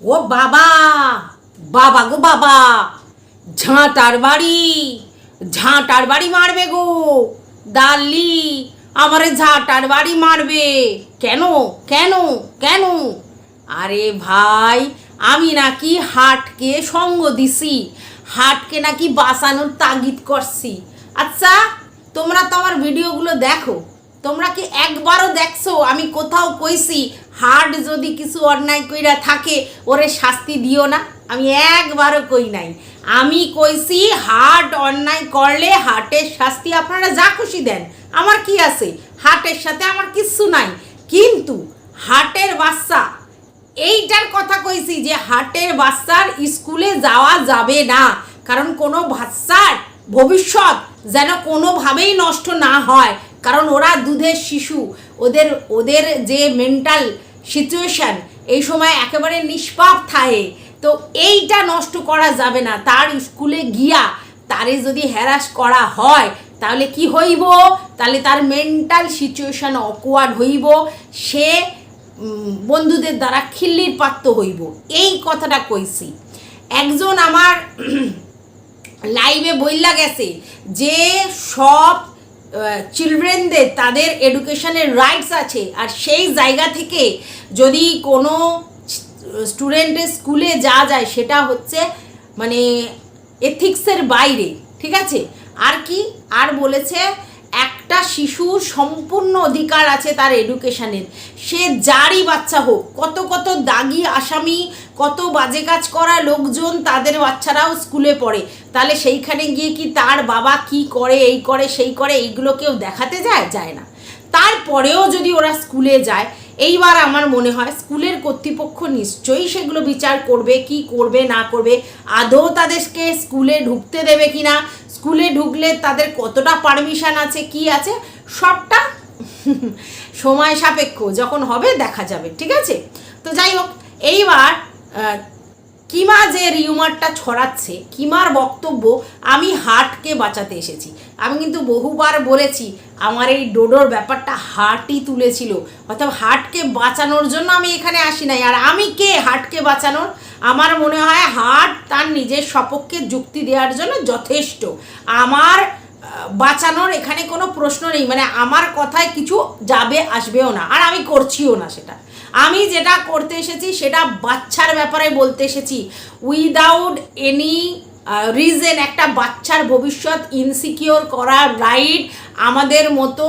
ও বাবা, বাবা গো বাবা, ঝাঁটার বাড়ি মারবে গো দাল্লি, আমারে ঝাঁটার বাড়ি মারবে। কেন কেন কেন? আরে ভাই, আমি নাকি হাটকে সঙ্গ দিছি, হাটকে নাকি বাঁচানোর তাগিদ করছি। আচ্ছা, তোমরা তো আমার ভিডিওগুলো দেখো, তোমরা কি একবারও দেখছো আমি কোথাও কইছি হাট যদি কিছু অন্যায় কইরা থাকে ওরে শাস্তি দিও না? আমি একবারও কই নাই। আমি কইছি হাট অন্যায় করলে হাটের শাস্তি আপনারা যা খুশি দেন, আমার কি আছে, হাটের সাথে আমার কিচ্ছু নাই। কিন্তু হাটের বাচ্চা, এইটার কথা কইছি যে হাটের বাচ্চার স্কুলে যাওয়া যাবে না, কারণ কোনো বাচ্চার ভবিষ্যৎ যেন কোনোভাবেই নষ্ট না হয়, কারণ ওরা দুধের শিশু, ওদের ওদের যে মেন্টাল সিচুয়েশান এই সময় একেবারে নিষ্পাপ থাকে। তো এইটা নষ্ট করা যাবে না। তার স্কুলে গিয়া তারে যদি হ্যারাস করা হয় তাহলে কি হইব? তাহলে তার মেন্টাল সিচুয়েশান অকওয়ার্ড হইব, সে বন্ধুদের দ্বারা খিল্লির পাত্র হইব। এই কথাটা কইছি। একজন আমার লাইভে বইলা গেছে যে সব চিলড্রেনদের তাদের এডুকেশনের রাইটস আছে, আর সেই জায়গা থেকে যদি কোনো স্টুডেন্টের স্কুলে যা যায় সেটা হচ্ছে মানে এথিক্সের বাইরে, ঠিক আছে? আর কি আর বলেছে, একটা শিশুর সম্পূর্ণ অধিকার আছে তার এডুকেশনের, সে যারই বাচ্চা হোক। কত কত দাগি আসামি, কত বাজে কাজ করা লোকজন, তাদের বাচ্চারাও স্কুলে পড়ে। তাহলে সেইখানে গিয়ে কি তার বাবা কি করে, এই করে সেই করে, এইগুলো কেউ দেখাতে যায় না। তারপরেও যদি ওরা স্কুলে যায়, এইবার আমার মনে হয় স্কুলের কর্তৃপক্ষ নিশ্চয়ই সেগুলো বিচার করবে, কি করবে না করবে, আদৌ তাদেরকে স্কুলে ঢুকতে দেবে কি না, স্কুলে ঢুকলে তাদের কতটা পারমিশন আছে, কি আছে, সবটা সময় সাপেক্ষ, যখন হবে দেখা যাবে, ঠিক আছে? তো যাই হোক, এইবার কিমা যে রিউমারটা ছড়াচ্ছে, কিমার বক্তব্য আমি হাটকে বাঁচাতে এসেছি। আমি কিন্তু বহুবার বলেছি আমার এই ডোডোর ব্যাপারটা হাটই তুলেছিল, অর্থাৎ হাটকে বাঁচানোর জন্য আমি এখানে আসি নাই। আর আমি কে হাটকে বাঁচানোর? আমার মনে হয় হাট তার নিজের সপক্ষে যুক্তি দেওয়ার জন্য যথেষ্ট। আমার বাঁচানোর এখানে কোনো প্রশ্ন নেই, মানে আমার কথায় কিছু যাবে আসবেও না, আর আমি করছিও না সেটা। আমি যেটা করতে এসেছি সেটা বাচ্চার ব্যাপারে বলতে এসেছি, উইদাউট এনি রিজন। একটা বাচ্চার ভবিষ্যৎ ইনসিকিওর করার রাইট আমাদের মতো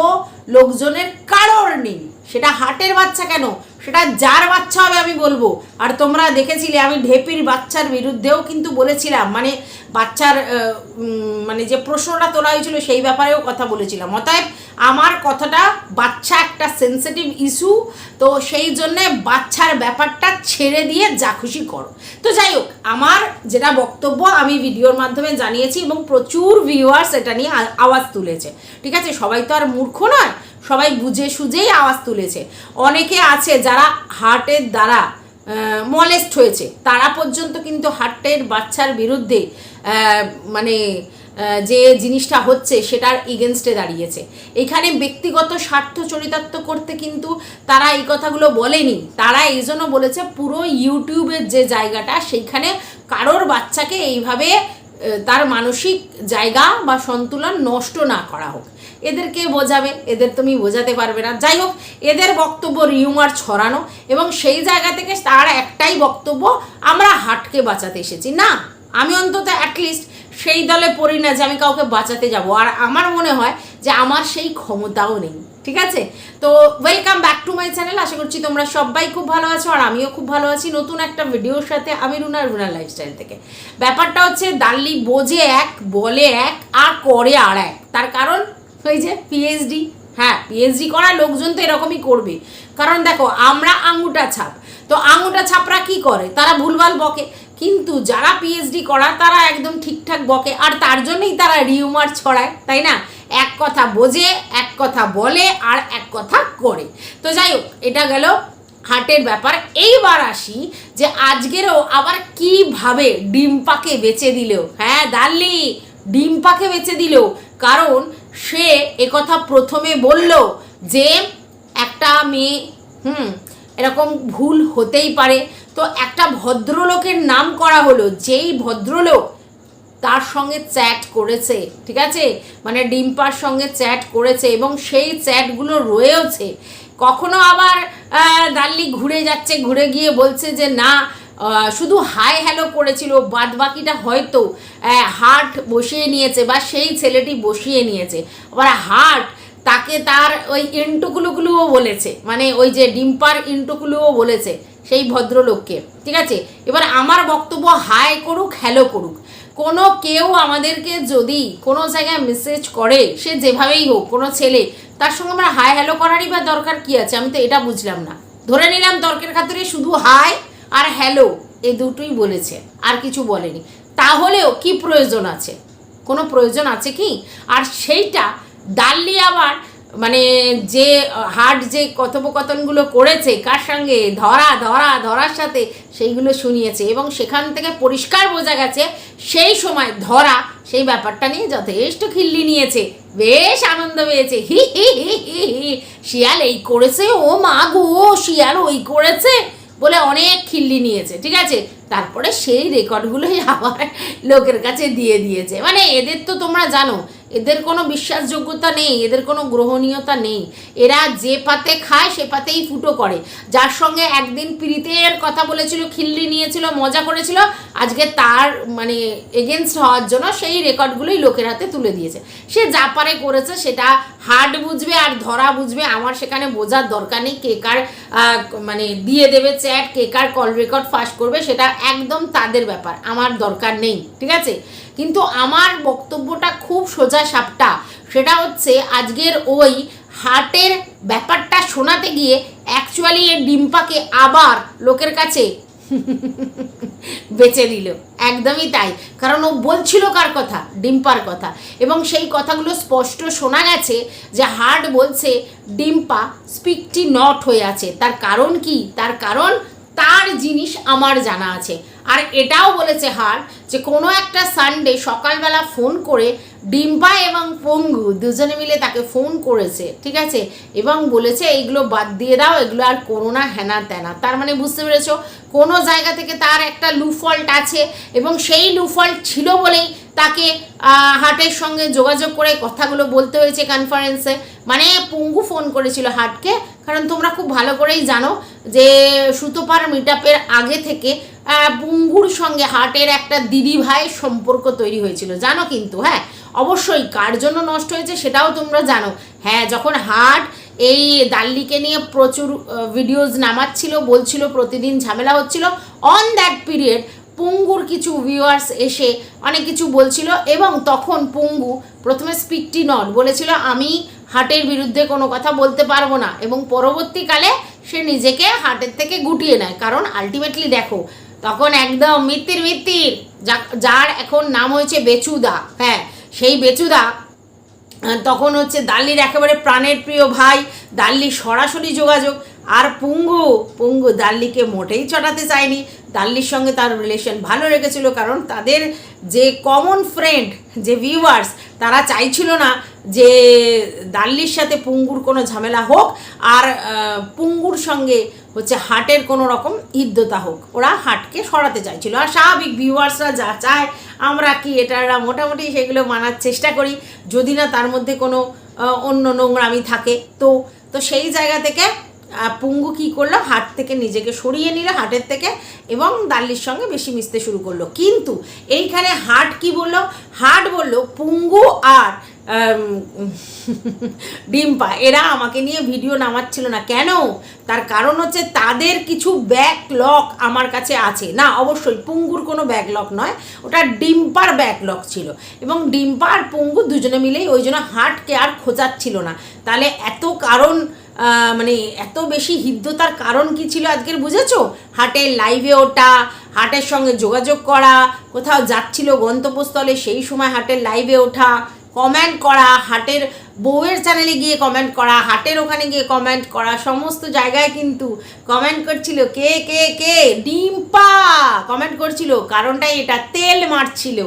লোকজনের কারোর নেই। সেটা হাটের বাচ্চা কেন, সেটা যার বাচ্চা হবে আমি বলবো। আর তোমরা দেখেছিলে আমি ঢেপির বাচ্চার বিরুদ্ধেও কিন্তু বলেছিলাম, মানে বাচ্চার মানে যে প্রশ্নটা তোলা হয়েছিল সেই ব্যাপারেও কথা বলেছিলাম। অতএব আমার কথাটা, বাচ্চা একটা সেন্সিটিভ ইস্যু, তো সেই জন্যে বাচ্চার ব্যাপারটা ছেড়ে দিয়ে যা খুশি করো। তো যাই হোক, আমার যেটা বক্তব্য আমি ভিডিওর মাধ্যমে জানিয়েছি এবং প্রচুর ভিউয়ার্স এটা নিয়ে আওয়াজ তুলেছে, ঠিক আছে? সবাই তো আর মূর্খ নয়, সবাই বুঝে সুঝেই আওয়াজ তুলেছে। অনেকে আছে যারা হার্টের দ্বারা মলেস্ট হয়েছে, তারা পর্যন্ত কিন্তু হার্টের বাচ্চার বিরুদ্ধে মানে যে জিনিসটা হচ্ছে সেটার এগেনস্টে দাঁড়িয়েছে। এখানে ব্যক্তিগত স্বার্থ চরিতার্থ করতে কিন্তু তারা এই কথাগুলো বলেনি। তারা এই জন্য বলেছে পুরো ইউটিউবের যে জায়গাটা, সেইখানে কারোর বাচ্চাকে এইভাবে তার মানসিক জায়গা বা সন্তুলন নষ্ট না করা হোক। এদেরকে বোঝাবে, এদের তুমি বোঝাতে পারবে না। যাই হোক, এদের বক্তব্য রিউমার ছড়ানো, এবং সেই জায়গা থেকে তার একটাই বক্তব্য, আমরা হাটকে বাঁচাতে এসেছি। না, আমি অন্তত অ্যাটলিস্ট সেই দলে পড়ি না যে আমি কাউকে বাঁচাতে যাব, আর আমার মনে হয় যে আমার সেই ক্ষমতাও নেই, ঠিক আছে? তো welcome back to my channel. আশা করছি তোমরা সবাই খুব ভালো আছো, আর আমিও খুব ভালো আছি নতুন একটা ভিডিওর সাথে। আমি রুনার লাইফস্টাইল থেকে। ব্যাপারটা হচ্ছে দাল্লি বোঝে এক, বলে এক, আর করে আর এক। তার কারণ ওই যে পিএইচডি, হ্যাঁ, পিএইচডি করা লোকজন তো এরকমই করবে। কারণ দেখো, আমরা আঙুটা ছাপ, তো আঙুটা ছাপরা কি করে, তারা ভুলভাল বকে, কিন্তু যারা পিএইচডি করা তারা একদম ঠিকঠাক বকে, আর তার জন্যই তারা রিউমার ছড়ায়, তাই না? এক কথা বোঝে, এক কথা বলে, আর এক কথা করে। তো যাই হোক, এটা গেল হাটের ব্যাপার। এইবার আসি যে আজকেরও আবার কিভাবে ডিম্পাকে বেচে দিল। হ্যাঁ দাল্লি, ডিম্পাকে বেচে দিল, কারণ সে একথা প্রথমে বলল যে একটা মেয়ে এরকম ভুল হতেই পারে, তো একটা ভদ্রলোকের নাম করা হলো, যেই ভদ্রলোক তার সঙ্গে চ্যাট করেছে, ঠিক আছে, মানে ডিম্পার সঙ্গে চ্যাট করেছে এবং সেই চ্যাটগুলো রয়েছে। কখনো আবার দাল্লি ঘুরে যাচ্ছে, ঘুরে গিয়ে বলছে যে না শুধু হাই হ্যালো করেছিল, বাদ বাকিটা হয়তো হার্ট বসিয়ে নিয়েছে বা সেই ছেলেটি বসিয়ে নিয়েছে। আবার হার্ট তাকে তার ওই ইন্টুকুলুগুলোও বলেছে, মানে ওই যে ডিম্পার ইন্টুকুলুও বলেছে সেই ভদ্রলোককে, ঠিক আছে। এবার আমার বক্তব্য, হাই করুক হ্যালো করুক, কোনো কেউ আমাদেরকে যদি কোনো জায়গায় মেসেজ করে, সে যেভাবেই হোক, কোনো ছেলে, তার সঙ্গে আমরা হাই হ্যালো করারই বা দরকার কী আছে? আমি তো এটা বুঝলাম না। ধরে নিলাম তর্কের খাতিরে শুধু হাই আর হ্যালো এই দুটোই বলেছে, আর কিছু বলেনি, তাহলেও কি প্রয়োজন আছে? কোনো প্রয়োজন আছে কি? আর সেইটা দাল্লি আবার মানে যে হার্ট যে কথোপকথনগুলো করেছে কার সঙ্গে, ধরার সাথে, সেইগুলো শুনিয়েছে এবং সেখান থেকে পরিষ্কার বোঝা গেছে সেই সময় ধরা সেই ব্যাপারটা নিয়ে যথেষ্ট খিল্লি নিয়েছে, বেশ আনন্দ পেয়েছে। হি হি হি হি হি, শিয়াল এই করেছে, ও মা গো শিয়াল ওই করেছে বলে অনেক খিল্লি নিয়েছে, ঠিক আছে। তারপরে সেই রেকর্ডগুলোই আবার লোকের কাছে দিয়ে দিয়েছে। মানে এদের তো তোমরা জানো, এদের কোনো বিশ্বাসযোগ্যতা নেই, এদের কোনো গ্রহণীয়তা নেই। এরা যে পাতে খায় সে পাতেই ফুটো করে। যার সঙ্গে একদিন প্রীতের কথা বলেছিল, খিল্লি নিয়েছিল, মজা করেছিল, আজকে তার মানে এগেনস্ট হওয়ার জন্য সেই রেকর্ডগুলোই লোকের হাতে তুলে দিয়েছে। সে যা পারে করেছে, সেটা হার্ট বুঝবে আর ধরা বুঝবে, আমার সেখানে বোঝার দরকার নেই। কে কার মানে দিয়ে দেবে চ্যাট, কে কার কল রেকর্ড ফাঁস করবে, সেটা একদম তাদের ব্যাপার, আমার দরকার নেই, ঠিক আছে। কিন্তু আমার বক্তব্যটা খুব সোজা সাপটা, সেটা হচ্ছে আজকের ওই হার্টের ব্যাপারটা শোনাতে গিয়ে অ্যাকচুয়ালি এর ডিম্পাকে আবার লোকের কাছে বেচে দিল, একদমই তাই। কারণ ও বলছিল কার কথা? ডিম্পার কথা। এবং সেই কথাগুলো স্পষ্ট শোনা গেছে যে হার্ট বলছে ডিম্পা স্পিকটি নট হয়ে আছে। তার কারণ কি? তার কারণ তার জিনিস আমার জানা আছে। আর এটাও বলেছে হার্ট যে কোনো একটা সানডে সকালবেলা ফোন করে ডিম্পা এবং পঙ্গু দুজনে মিলে তাকে ফোন করেছে, ঠিক আছে, এবং বলেছে এইগুলো বাদ দিয়ে দাও, এগুলো আর করো না, হেনা তেনা। তার মানে বুঝতে পেরেছো, কোনো জায়গা থেকে তার একটা লুফল্ট আছে এবং সেই লুফল্ট ছিল বলেই তাকে হার্টের সঙ্গে যোগাযোগ করে কথাগুলো বলতে হয়েছে কনফারেন্সে। মানে পঙ্গু ফোন করেছিল হার্টকে, কারণ তোমরা খুব ভালো করেই জানো যে সুতোপার মিটআপের আগে থেকে পঙ্গুর সঙ্গে হার্টের একটা দিদি ভাইয়ের সম্পর্ক তৈরি হয়েছিল, জানো কিন্তু। হ্যাঁ, অবশ্যই কার জন্য নষ্ট হয়েছে সেটাও তোমরা জানো। হ্যাঁ, যখন হার্ট এই দাল্লিকে নিয়ে প্রচুর ভিডিওজ নামাচ্ছিল, বলছিল প্রতিদিন ঝামেলা হচ্ছিল, অন দ্যাট পিরিয়ড পঙ্গুর কিছু ভিউয়ার্স এসে অনেক কিছু বলছিল এবং তখন পঙ্গু প্রথমে স্পিকটি নট বলেছিল আমি হার্টের বিরুদ্ধে কোনো কথা বলতে পারবো না, এবং পরবর্তীকালে সে নিজেকে হার্টের থেকে গুটিয়ে নেয়। কারণ আলটিমেটলি দেখো, তখন একদম মিত্তির যার এখন নাম হয়েছে বেচুদা, হ্যাঁ সেই বেচুদা তখন হচ্ছে দাল্লির একেবারে প্রাণের প্রিয় ভাই, দাল্লির সরাসরি যোগাযোগ। আর পঙ্গু দাল্লিকে মোটেই চটাতে চায়নি, দাল্লির সঙ্গে তার রিলেশন ভালো রেখেছিল, কারণ তাদের যে কমন ফ্রেন্ড, যে ভিউয়ার্স, তারা চাইছিল না যে দাল্লির সাথে পঙ্গুর কোনো ঝামেলা হোক আর পঙ্গুর সঙ্গে হচ্ছে হার্টের কোনো রকম ইদ্যতা হোক। ওরা হার্টকে সরাতে চাইছিল। আর স্বাভাবিক ভিউয়ার্সরা যা চায় আমরা কি এটারা মোটামুটি সেগুলো মানার চেষ্টা করি, যদি না তার মধ্যে কোনো অন্য নোংরামি থাকে। তো সেই জায়গা থেকে পঙ্গু কী করলো, হার্ট থেকে নিজেকে সরিয়ে নিল, হার্টের থেকে, এবং দাল্লির সঙ্গে বেশি মিশতে শুরু করলো। কিন্তু এইখানে হার্ট কি বললো? হার্ট বলল পঙ্গু আর ডিম্পা এরা আমাকে নিয়ে ভিডিও নামাচ্ছিল না। কেন? তার কারণ হচ্ছে তাদের কিছু ব্যাকলগ আমার কাছে আছে। না, অবশ্যই পঙ্গুর কোনো ব্যাকলগ নয়, ওটা ডিম্পার ব্যাকলগ ছিল, এবং ডিম্পা আর পঙ্গু দুজনে মিলেই ওই জন্য হার্টকে আর খোঁচাচ্ছিল না। তাহলে এত কারণ মানে এত বেশি হৃদ্যতার কারণ কি ছিল আজকের বুঝেছো? হার্টের লাইভে ওঠা, হার্টের সঙ্গে যোগাযোগ করা, কোথাও যাচ্ছিল গন্তব্যস্থলে সেই সময় হার্টের লাইভে ওঠা, কমেন্ট করা, হার্টের বউয়ের চ্যানেলে গিয়ে কমেন্ট করা, হাটের ওখানে গিয়ে কমেন্ট করা, সমস্ত জায়গায় কিন্তু কমেন্ট করছিল কে কে কে, ডিম্পা কমেন্ট করছিল। কারণটা এটা, তেল মারছিল।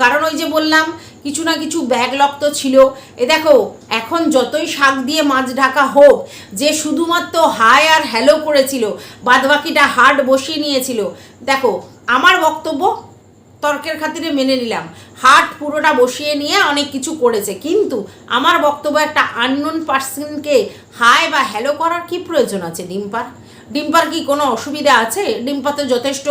কারণ ওই যে বললাম কিছু না কিছু ব্যাকলগ তো ছিল। এ দেখো এখন যতই শাক দিয়ে মাছ ঢাকা হোক, যে শুধুমাত্র হাই আর হ্যালো করেছিল, বাদবাকিটা হার্ট বসিয়ে নিয়েছিল। দেখো আমার বক্তব্য তর্কের খাতিরে মেনে নিলাম, হার্ট পুরোটা বসিয়ে নিয়ে অনেক কিছু করেছে, কিন্তু আমার বক্তব্য একটা আননোন পার্সনকে হাই বা হ্যালো করার কি প্রয়োজন আছে ডিম্পার কি কোনো অসুবিধা আছে? ডিম্পা তো যথেষ্ট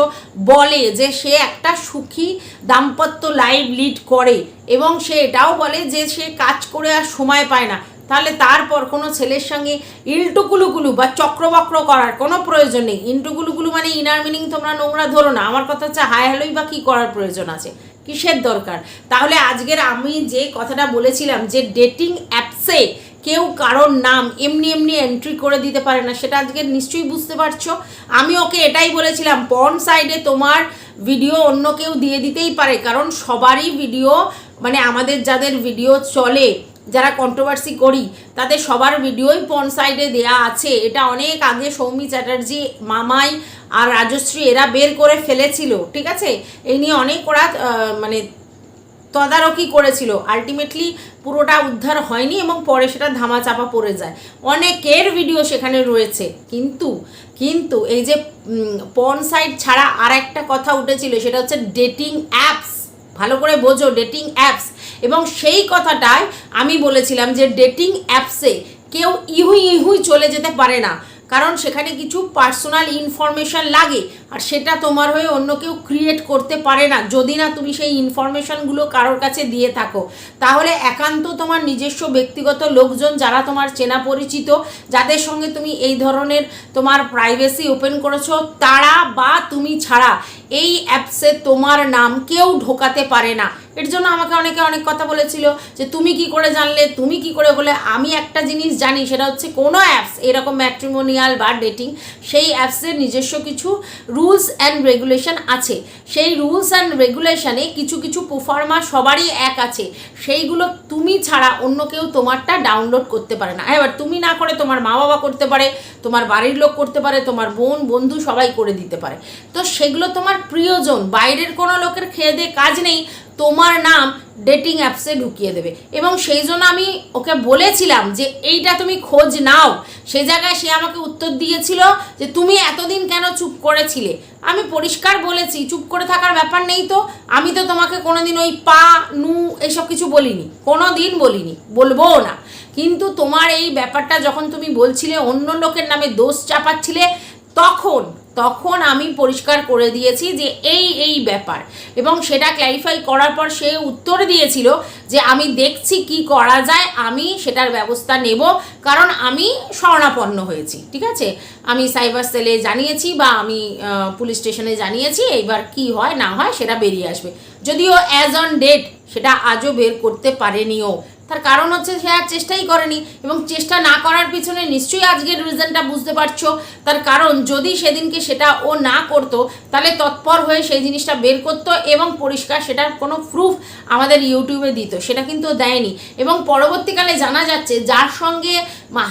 বলে যে সে একটা সুখী দাম্পত্য লাইফ লিড করে, এবং সে এটাও বলে যে সে কাজ করে আর সময় পায় না। তাহলে তারপর কোনো ছেলের সঙ্গে ইল্টুকুলুকুলু বা চক্রবক্র করার কোনো প্রয়োজন নেই। ইন্টুকুলুকুলু মানে ইনার মিনিং তোমরা নোংরা ধরো না। আমার কথা হচ্ছে হাই হ্যালোই বা কী করার প্রয়োজন আছে, কিসের দরকার? তাহলে আজকের আমি যে কথাটা বলেছিলাম যে ডেটিং অ্যাপসে কেউ কারোর নাম এমনি এন্ট্রি করে দিতে পারে না, সেটা আজকে নিশ্চয়ই বুঝতে পারছো। আমি ওকে এটাই বলেছিলাম, পর্ন সাইডে তোমার ভিডিও অন্য কেউ দিয়ে দিতেই পারে, কারণ সবারই ভিডিও, মানে আমাদের যাদের ভিডিও চলে, যারা কন্ট্রোভার্সি করি, তাদের সবার ভিডিওই পর্ন সাইডে দেয়া আছে। এটা অনেক আগে সৌমি চ্যাটার্জি, মামাই আর রাজশ্রী এরা বের করে ফেলেছিল, ঠিক আছে? এই নিয়ে অনেক ওরা মানে তদারকি করেছিল। আলটিমেটলি পুরোটা উদ্ধার হয়নি এবং পরে সেটা ধামাচাপা পড়ে যায়। অনেকের ভিডিও সেখানে রয়েছে, কিন্তু এই যে পর্ন সাইট ছাড়া আর একটা কথা উঠেছিল, সেটা হচ্ছে ডেটিং অ্যাপস। ভালো করে বোঝো, ডেটিং অ্যাপস। এবং সেই কথাটাই আমি বলেছিলাম যে ডেটিং অ্যাপসে কেউ ইহুই চলে যেতে পারে না, কারণ সেখানে কিছু পার্সোনাল ইনফরমেশান লাগে, আর সেটা তোমার হয়ে অন্য কেউ ক্রিয়েট করতে পারে না, যদি না তুমি সেই ইনফরমেশানগুলো কারোর কাছে দিয়ে থাকো। তাহলে একান্ত তোমার নিজস্ব ব্যক্তিগত লোকজন, যারা তোমার চেনা পরিচিত, যাদের সঙ্গে তুমি এই ধরনের তোমার প্রাইভেসি ওপেন করেছো, তারা বা তুমি ছাড়া এই অ্যাপসে তোমার নাম কেউ ঢোকাতে পারে না। এর জন্য আমাকে অনেকে অনেক কথা বলেছিল যে তুমি কি করে জানলে, তুমি কি করে বলে। আমি একটা জিনিস জানি, সেটা হচ্ছে কোনো অ্যাপস এরকম ম্যাট্রিমোনিয়াল বা ডেটিং, সেই অ্যাপসের নিজস্ব কিছু রুলস অ্যান্ড রেগুলেশন আছে। সেই রুলস অ্যান্ড রেগুলেশনে কিছু প্রোফার্মা সবারই এক আছে, সেইগুলো তুমি ছাড়া অন্য কেউ তোমারটা ডাউনলোড করতে পারে না। এবার তুমি না করে তোমার মা বাবা করতে পারে, তোমার বাড়ির লোক করতে পারে, তোমার বোন বন্ধু সবাই করে দিতে পারে। তো সেগুলো তোমার প্রিয়জন, বাইরের কোনো লোকের খেয়ে দিয়ে কাজ নেই, তোমার নাম ডেটিং অ্যাপসে ঢুকিয়ে দেবে। এবং সেই জন্য আমি ওকে বলেছিলাম যে এইটা তুমি খোঁজ নাও। সেই জায়গায় সে আমাকে উত্তর দিয়েছিল যে তুমি এতদিন কেন চুপ করেছিলে। আমি পরিষ্কার বলেছি চুপ করে থাকার ব্যাপার নেই, তো আমি তো তোমাকে কোনোদিন ওই পা নু এসব কিছু বলিনি, কোনো দিন বলিনি, বলবোও না। কিন্তু তোমার এই ব্যাপারটা যখন তুমি বলছিলে, অন্য লোকের নামে দোষ চাপাচ্ছিলে, তখন আমি পরিষ্কার করে দিয়েছি যে এই ব্যাপার, এবং সেটা ক্ল্যারিফাই করার পর সে উত্তর দিয়েছিল যে আমি দেখছি কি করা যায়, আমি সেটার ব্যবস্থা নেব, কারণ আমি শরণাপন্ন হয়েছি। ঠিক আছে, আমি সাইবার সেলে জানিয়েছি বা আমি পুলিশ স্টেশনে জানিয়েছি, এইবার কি হয় না হয় সেটা বেরিয়ে আসবে। যদিও অ্যাজ অন ডেট সেটা আজও বের করতে পারেনিও, তার কারণ হচ্ছে সে আর চেষ্টাই করেনি, এবং চেষ্টা না করার পিছনে নিশ্চয়ই আজকের রিজনটা বুঝতে পারছো। তার কারণ যদি সেদিনকে সেটা ও না করতো, তাহলে তৎপর হয়ে সেই জিনিসটা বের করতো এবং পরিষ্কার সেটার কোনো প্রুফ আমাদের ইউটিউবে দিত, সেটা কিন্তু দেয়নি। এবং পরবর্তীকালে জানা যাচ্ছে যার সঙ্গে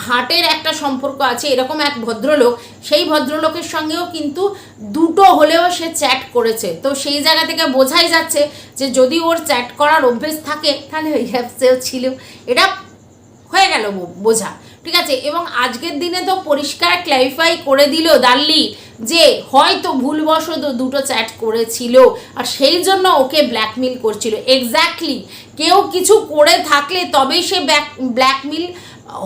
হার্টের একটা সম্পর্ক আছে এরকম এক ভদ্রলোক, সেই ভদ্রলোকের সঙ্গেও কিন্তু দুটো হলেও সে চ্যাট করেছে। তো সেই জায়গা থেকে বোঝাই যাচ্ছে যে যদি ওর চ্যাট করার অভ্যেস থাকে তাহলে ওই অ্যাপসেও ছিল, এটা হয়ে গেল বোঝা। ঠিক আছে, এবং আজকের দিনে তো পরিষ্কার ক্ল্যারিফাই করে দিল দাল্লি যে হয়তো ভুলবশত দুটো চ্যাট করেছিল, আর সেই জন্য ওকে ব্ল্যাকমেল করছিল। এক্স্যাক্টলি, কেউ কিছু করে থাকলে তবেই সে ব্ল্যাকমেল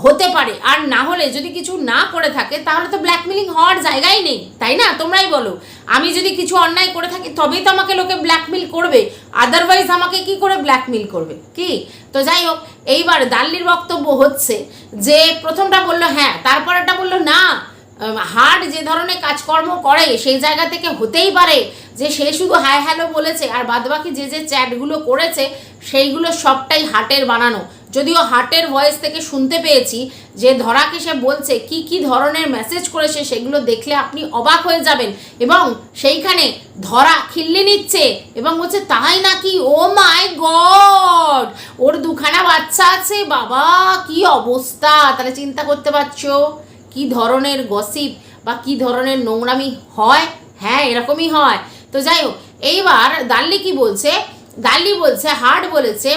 হতে পারে, আর না হলে যদি কিছু না করে থাকে তাহলে তো ব্ল্যাকমেলিং হওয়ার জায়গাই নেই, তাই না? তোমরাই বলো, আমি যদি কিছু অন্যায় করে থাকি তবেই তো আমাকে লোকে ব্ল্যাকমেল করবে, আদারওয়াইজ আমাকে কি করে ব্ল্যাকমেল করবে কি? তো যাই হোক, এইবার দাল্লির বক্তব্য হচ্ছে যে প্রথমটা বললো হ্যাঁ, তারপরেরটা বললো না, হার্ট যে ধরনের কাজকর্ম করে সেই জায়গা থেকে হতেই পারে যে সে শুধু হাই হ্যালো বলেছে, আর বাদবাকি যে চ্যাটগুলো করেছে সেইগুলো সবটাই হার্টের বানানো। যদিও হার্টের ভয়েস থেকে শুনতে পেয়েছি যে ধরাকে সে বলছে কি কি ধরনের মেসেজ করেছে, সেগুলো দেখলে আপনি অবাক হয়ে যাবেন। এবং সেইখানে ধরা খিল্লি নিচ্ছে এবং বলছে তাই নাকি, ও মাই গড, ওর দুখানা বাচ্চা আছে, বাবা কি অবস্থা। তাহলে চিন্তা করতে পারছো কি ধরনের গসিপ বা কি ধরনের নোংরামি হয়। হ্যাঁ, এরকমই হয়। তো যাই হোক, এইবার দাল্লি কি বলছে, দাল্লি বলছে, হার্ট বলেছে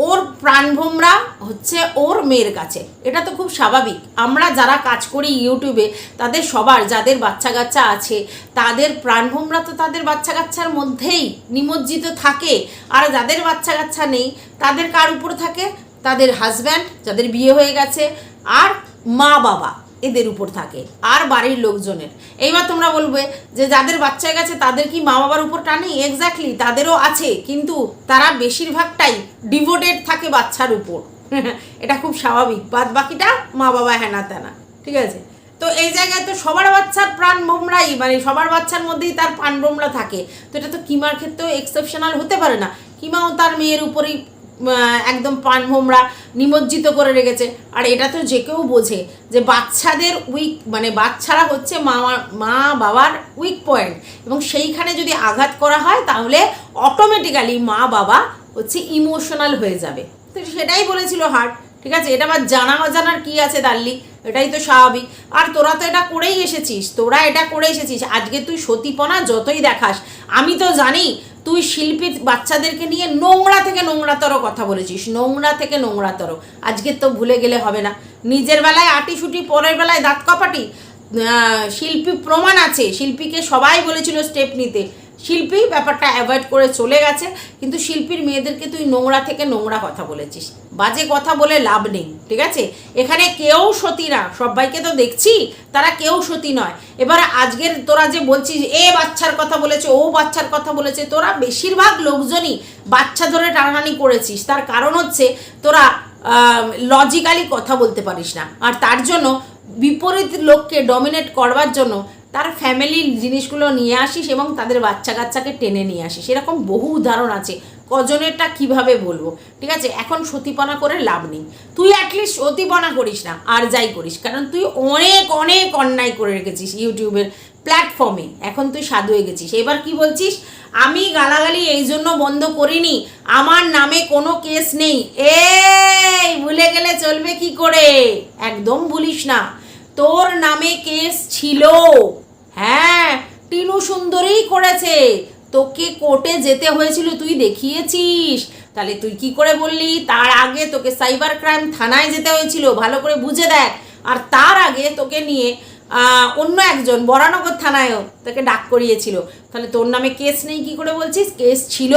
ওর প্রাণভোমরা হচ্ছে ওর মেয়ের কাছে। এটা তো খুব স্বাভাবিক। আমরা যারা কাজ করি ইউটিউবে, তাদের সবার যাদের বাচ্চা কাচ্চা আছে, তাদের প্রাণভোমরা তো তাদের বাচ্চা কাচ্চার মধ্যেই নিমজ্জিত থাকে। আর যাদের বাচ্চা কাচ্চা নেই তাদের কার উপর থাকে, তাদের হাজব্যান্ড যাদের বিয়ে হয়ে গেছে আর মা বাবা এদের উপর থাকে, আর বাড়ির লোকজনের। এইবার তোমরা বলবে যে যাদের বাচ্চা হয়ে গেছে তাদের কি মা বাবার উপর টানে? এক্স্যাক্টলি, তাদেরও আছে, কিন্তু তারা বেশিরভাগটাই ডিভোটেড থাকে বাচ্চার উপর। এটা খুব স্বাভাবিক। বাদ বাকিটা মা বাবা হেনা তেনা, ঠিক আছে? তো এই জায়গায় তো সবার বাচ্চার প্রাণভোমরাই, মানে সবার বাচ্চার মধ্যেই তার প্রাণভোমরা থাকে। তো এটা তো কিমার ক্ষেত্রেও এক্সেপশনাল হতে পারে না। কিমাও তার মেয়ের উপরেই একদম প্রাণভোমরা নিমজ্জিত করে রেখেছে। আর এটা তো যে কেউ বোঝে যে বাচ্চাদের উইক, মানে বাচ্চারা হচ্ছে মা বাবার উইক পয়েন্ট, এবং সেইখানে যদি আঘাত করা হয় তাহলে অটোমেটিক্যালি মা বাবা হচ্ছে ইমোশনাল হয়ে যাবে। তো সেটাই বলেছিল হার্ট, ঠিক আছে? এটা আবার জানা অজানার কি আছে দাল্লি, এটাই তো স্বাভাবিক। আর তোরা তো এটা করেই এসেছিস, আজকে তুই সতীপনা যতই দেখাস, আমি তো জানি তুই শিল্পীর বাচ্চাদেরকে নিয়ে নোংরা থেকে নোংরাতর কথা বলেছিস, নোংরা থেকে নোংরাতর। আজকে তো ভুলে গেলে হবে না, নিজের বেলায় আটিসুটি, পরের বেলায় দাঁত কপাটি। শিল্পী প্রমাণ আছে, শিল্পীকে সবাই বলেছিল স্টেপ নিতে, শিল্পী ব্যাপারটা অ্যাভয়েড করে চলে গেছে। কিন্তু শিল্পীর মেয়েদেরকে তুই নোংরা থেকে নোংরা কথা বলেছিস, বাজে কথা বলে লাভ নেই, ঠিক আছে? এখানে কেউ সতী না, সবাইকে তো দেখছি তারা কেউ সতী নয়। এবার আজকের তোরা যে বলছিস এ বাচ্চার কথা বলেছে, ও বাচ্চার কথা বলেছে, তোরা বেশিরভাগ লোকজনই বাচ্চা ধরে টানাটানি করেছিস। তার কারণ হচ্ছে তোরা লজিক্যালি কথা বলতে পারিস না, আর তার জন্য বিপরীত লোককে ডমিনেট করবার জন্য তার ফ্যামিলির জিনিসগুলো নিয়ে আসিস এবং তাদের বাচ্চা কাচ্চাকে টেনে নিয়ে আসিস। এরকম বহু উদাহরণ আছে, কজনেরটা কিভাবে বলবো, ঠিক আছে? এখন সতীপনা করে লাভ নেই। তুই অ্যাটলিস্ট সতীপনা করিস না, আর যাই করিস, কারণ তুই অনেক অনেক অন্যায় করে রেখেছিস ইউটিউবের প্ল্যাটফর্মে। এখন তুই সাধু হয়ে গেছিস। এবার কি বলছিস, আমি গালাগালি এই জন্য বন্ধ করিনি, আমার নামে কোনো কেস নেই। এই ভুলে গেলে চলবে কি করে? একদম ভুলিস না, তোর নামে কেস ছিল। হ্যাঁ, টিনু সুন্দরী করেছে, তোকে কোর্টে যেতে হয়েছিল, তুই দেখিয়েছিস। তাহলে তুই কি করে বললি তার আগে তোকে সাইবার ক্রাইম থানায় যেতে হয়েছিল? ভালো করে বুঝে দেখ। আর তার আগে তোকে নিয়ে অন্য একজন বরানগর থানায়ও তাকে ডাক করিয়েছিল। তাহলে তোর নামে কেস নেই কি করে বলছিস? কেস ছিল,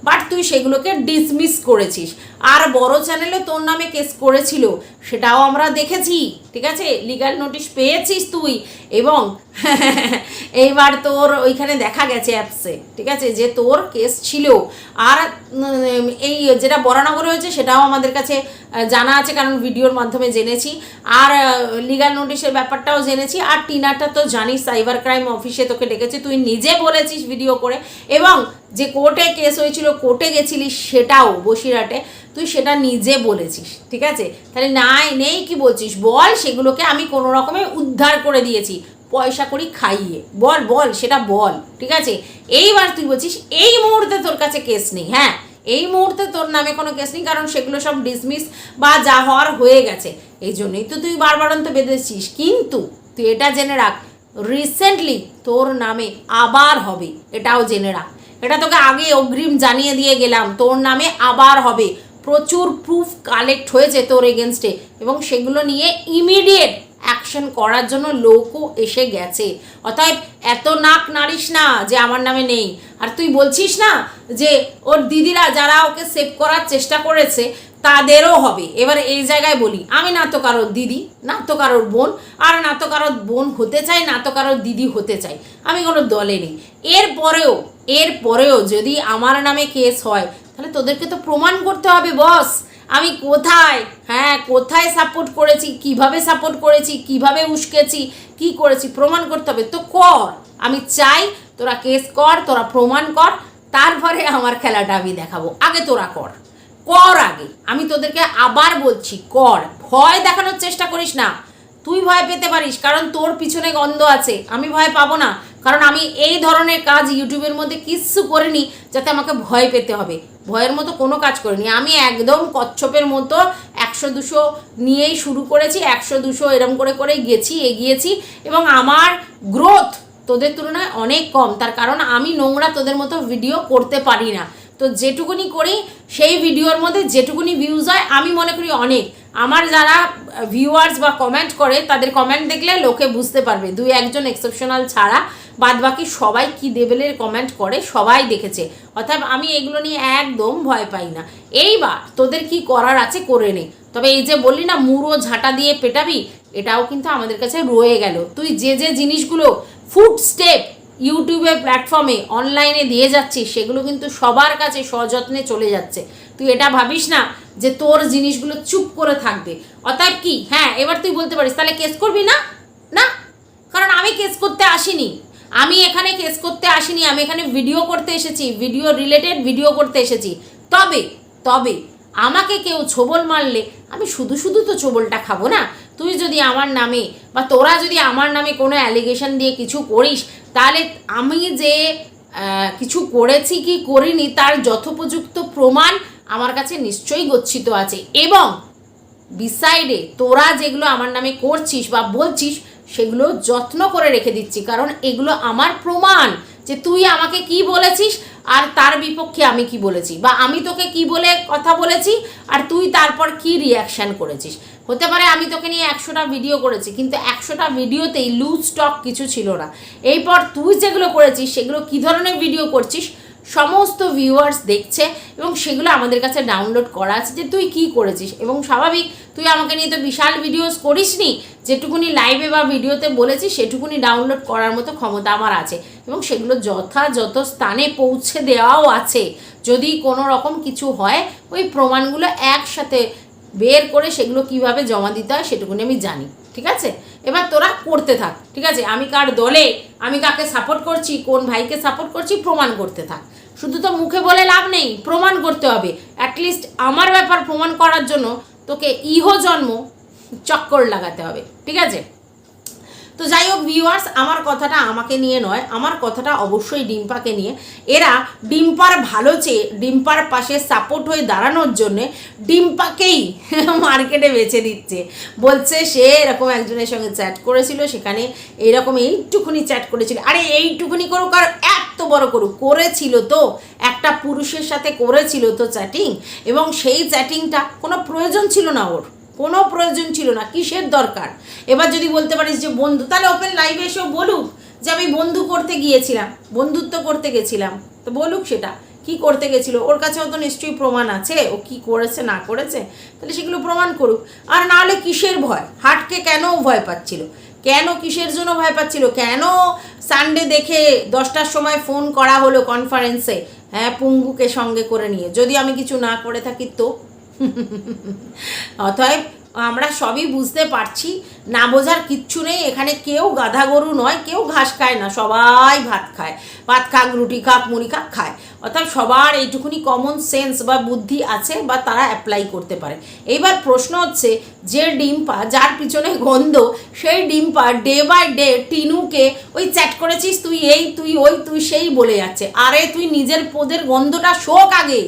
বাট তুই সেগুলোকে ডিসমিস করেছিস। আর বড় চ্যানেলে তোর নামে কেস করেছিল, সেটাও আমরা দেখেছি, ঠিক আছে? লিগ্যাল নোটিশ পেয়েছিস তুই। এবং এইবার তোর ওইখানে দেখা গেছে অ্যাপসে, ঠিক আছে, যে তোর কেস ছিল। আর এই যেটা বরানগরে হয়েছে সেটাও আমাদের কাছে জানা আছে, কারণ ভিডিওর মাধ্যমে জেনেছি। আর লিগ্যাল নোটিশের ব্যাপারটাও জেনেছি। আর টিনাটা তো জানিস সাইবার ক্রাইম অফিসে তোকে ডেকেছে, তুই নিজে বলেছিস ভিডিও করে। এবং যে কোর্টে কেস হয়েছিল, কোর্টে গেছিলিস, সেটাও বসিরহাটে, তুই সেটা নিজে বলেছিস, ঠিক আছে? তাহলে নেই কি বলছিস বল, সেগুলোকে আমি কোনো রকমে উদ্ধার করে দিয়েছি পয়সা করি খাইয়ে। বল সেটা বল, ঠিক আছে? এইবার তুই বলছিস এই মুহূর্তে তোর কাছে কেস নেই। হ্যাঁ, এই মুহূর্তে তোর নামে কোনো কেস নেই, কারণ সেগুলো সব ডিসমিস বা যা হওয়ার হয়ে গেছে। এই জন্যই তো তুই বারবারন্ত বেঁধেছিস। কিন্তু তুই এটা জেনে রাখ, রিসেন্টলি তোর নামে আবার হবে, এটাও জেনে রাখ। এটা তোকে আগে অগ্রিম জানিয়ে দিয়ে গেলাম, তোর নামে আবার হবে। প্রচুর প্রুফ কালেক্ট হয়েছে তোর এগেনস্টে, এবং সেগুলো নিয়ে ইমিডিয়েট অ্যাকশন করার জন্য লোকও এসে গেছে। অতএব এত নাক নাড়িস না যে আমার নামে নেই। আর তুই বলছিস না যে ওর দিদিরা যারা ওকে সেভ করার চেষ্টা করেছে তাদেরও হবে। এবার এই জায়গায় বলি, আমি না তো কারোর দিদি, না তো কারোর বোন, আর না তো কারোর বোন হতে চাই, না তো কারোর দিদি হতে চাই। আমি কোনো দলে নেই। এরপরেও যদি আমার নামে কেস হয়, তাহলে তোদেরকে তো প্রমাণ করতে হবে বস, আমি কোথায় সাপোর্ট করেছি, কিভাবে সাপোর্ট করেছি, কিভাবে উস্কেছি, কি করেছি, প্রমাণ করতে হবে। তো কর, আমি চাই তোরা কেস কর, তোরা প্রমাণ কর, তারপরে আমার খেলাটা আমি দেখাবো। আগে তোরা কর, কর আগে, আমি তোদেরকে আবার বলছি কর, ভয় দেখানোর চেষ্টা করিস না। তুই ভয় পেতে পারিস কারণ তোর পিছনে গন্ধ আছে, আমি ভয় পাবো না কারণ আমি এই ধরনের কাজ ইউটিউবের মধ্যে কিচ্ছু করিনি যাতে আমাকে ভয় পেতে হবে। ভয়ের মতো কোনো কাজ করিনি আমি, একদম কচ্ছপের মতো 100-200 নিয়েই শুরু করেছি, 100-200 এরম করে করে গেছি, এগিয়েছি এবং আমার গ্রোথ তোদের তুলনায় অনেক কম। তার কারণ আমি নোংরা তোদের মতো ভিডিও করতে পারি না। তো যেটুকুনি করি সেই ভিডিওর মধ্যে যেটুকুনি ভিউজ হয় আমি মনে করি অনেক। আমার যারা ভিউয়ার্স বা কমেন্ট করে তাদের কমেন্ট দেখলে লোকে বুঝতে পারবে, 2-1 এক্সেপশনাল ছাড়া বাদবাকি সবাই কি লেভেলের কমেন্ট করে সবাই দেখেছে। অর্থাৎ আমি এগুলো নিয়ে একদম ভয় পাই না। এইবার তোদের কি করার আছে করে নে, তবে এই যে বললি না মুড়ো ঝাঁটা দিয়ে পেটাবি, এটাও কিন্তু আমাদের কাছে রয়ে গেল। তুই যে যে জিনিসগুলো ফুড স্টেপ ইউটিউবের প্ল্যাটফর্মে অনলাইনে দিয়ে যাচ্ছিস সেগুলো কিন্তু সবার কাছে সযত্নে চলে যাচ্ছে। তুই এটা ভাবিস না যে তোর জিনিসগুলো চুপ করে থাকবে। অতএব কি, হ্যাঁ এবার তুই বলতে পারিস তাহলে কেস করবি না, না, কারণ আমি কেস করতে আসিনি, আমি এখানে কেস করতে আসিনি, আমি এখানে ভিডিও করতে এসেছি, ভিডিও রিলেটেড ভিডিও করতে এসেছি। তবে তবে আমাকে কেউ ছোবল মারলে আমি শুধু শুধু তো ছোবলটা খাবো না। তুই যদি আমার নামে বা তোরা যদি আমার নামে কোনো অ্যালিগেশন দিয়ে কিছু করিস তাহলে আমি যে কিছু করেছি কি করিনি তার যথোপযুক্ত প্রমাণ আমার কাছে নিশ্চয়ই গচ্ছিত আছে। এবং বিসাইডে তোরা যেগুলো আমার নামে করছিস বা বলছিস সেগুলো যত্ন করে রেখে দিচ্ছি, কারণ এগুলো আমার প্রমাণ যে তুই আমাকে কি বলেছিস আর তার বিপক্ষে আমি কি বলেছি, বা আমি তোকে কি বলে কথা বলেছি আর তুই তারপর কি রিয়াকশান করেছিস। হতে পারে আমি তোকে নিয়ে 100টা ভিডিও করেছি কিন্তু 100টা ভিডিওতেই লুজ স্টক কিছু ছিল না। এরপর তুই যেগুলো করেছিস সেগুলো কী ধরনের ভিডিও করছিস সমস্ত ভিউয়ার্স দেখছে এবং সেগুলো আমাদের কাছে ডাউনলোড করা আছে যে তুই কি করেছিস। এবং স্বাভাবিক তুই আমাকে নিয়ে তো বিশাল ভিডিওস করিসনি, যেটুকুনি লাইভে বা ভিডিওতে বলেছিস সেটুকুনি ডাউনলোড করার মতো ক্ষমতা আমার আছে এবং সেগুলো যথাযথ স্থানে পৌঁছে দেওয়াও আছে। যদি কোনো রকম কিছু হয় ওই প্রমাণগুলো একসাথে বের করে সেগুলো কিভাবে জমা দিতে হয় সেটুকুনি আমি জানি, ঠিক আছে। এবার তোরা করতে থাক, ঠিক আছে। আমি কার দলে, আমি কাকে সাপোর্ট করছি, কোন ভাইকে সাপোর্ট করছি প্রমাণ করতে থাক। শুধু তো মুখে বলে লাভ নেই, প্রমাণ করতে হবে। অ্যাটলিস্ট আমার ব্যাপার প্রমাণ করার জন্য তোকে ইহো জন্ম চক্কর লাগাতে হবে, ঠিক আছে। তো যাই হোক ভিউয়ার্স, আমার কথাটা আমাকে নিয়ে নয়, আমার কথাটা অবশ্যই ডিম্পাকে নিয়ে। এরা ডিম্পার ভালো চেয়ে ডিম্পার পাশে সাপোর্ট হয়ে দাঁড়ানোর জন্যে ডিম্পাকেই মার্কেটে বেছে দিচ্ছে। বলছে সে এরকম একজনের সঙ্গে চ্যাট করেছিল, সেখানে এইরকম এইটুকুনি চ্যাট করেছিল। আরে এইটুকুনি করুক আর এত বড় করুক, করেছিল তো একটা পুরুষের সাথে করেছিল তো চ্যাটিং, এবং সেই চ্যাটিংটা কোনো প্রয়োজন ছিল না, ওর কোনো প্রয়োজন ছিল না, কিসের দরকার। এবার যদি বলতে পারিস যে বন্ধু, তাহলে ওপেন লাইভে এসেও বলুক যে আমি বন্ধু করতে গিয়েছিলাম, বন্ধুত্ব করতে গেছিলাম, তো বলুক সেটা কি করতে গেছিল। ওর কাছেও তো নিশ্চয়ই প্রমাণ আছে ও কি করেছে না করেছে, তাহলে সেগুলো প্রমাণ করুক। আর নাহলে কিসের ভয়, হাটকে কেন ভয় পাচ্ছিল, কেন কিসের জন্য ভয় পাচ্ছিল, কেন সানডে দেখে 10টার সময় ফোন করা হলো কনফারেন্সে, হ্যাঁ পুঙ্গুকে সঙ্গে করে নিয়ে, যদি আমি কিছু না করে থাকি তো। অতএব আমরা সবই বুঝতে পারছি, না বোঝার কিচ্ছু নেই। এখানে কেউ গাধা গরু নয়, কেউ ঘাস খায় না, সবাই ভাত খায়, ভাত খাক রুটি খাক মুড়ি খাক খায়। অর্থাৎ সবার এইটুকুনি কমন সেন্স বা বুদ্ধি আছে বা তারা অ্যাপ্লাই করতে পারে। এইবার প্রশ্ন হচ্ছে যে ডিম্পা যার পিছনে গন্ধ, সেই ডিম্পা ডে বাই ডে টিনুকে ওই চ্যাট করেছিস তুই এই তুই ওই তুই সেই বলে যাচ্ছে। আরে তুই নিজের পদের গন্ধটা শোক আগে,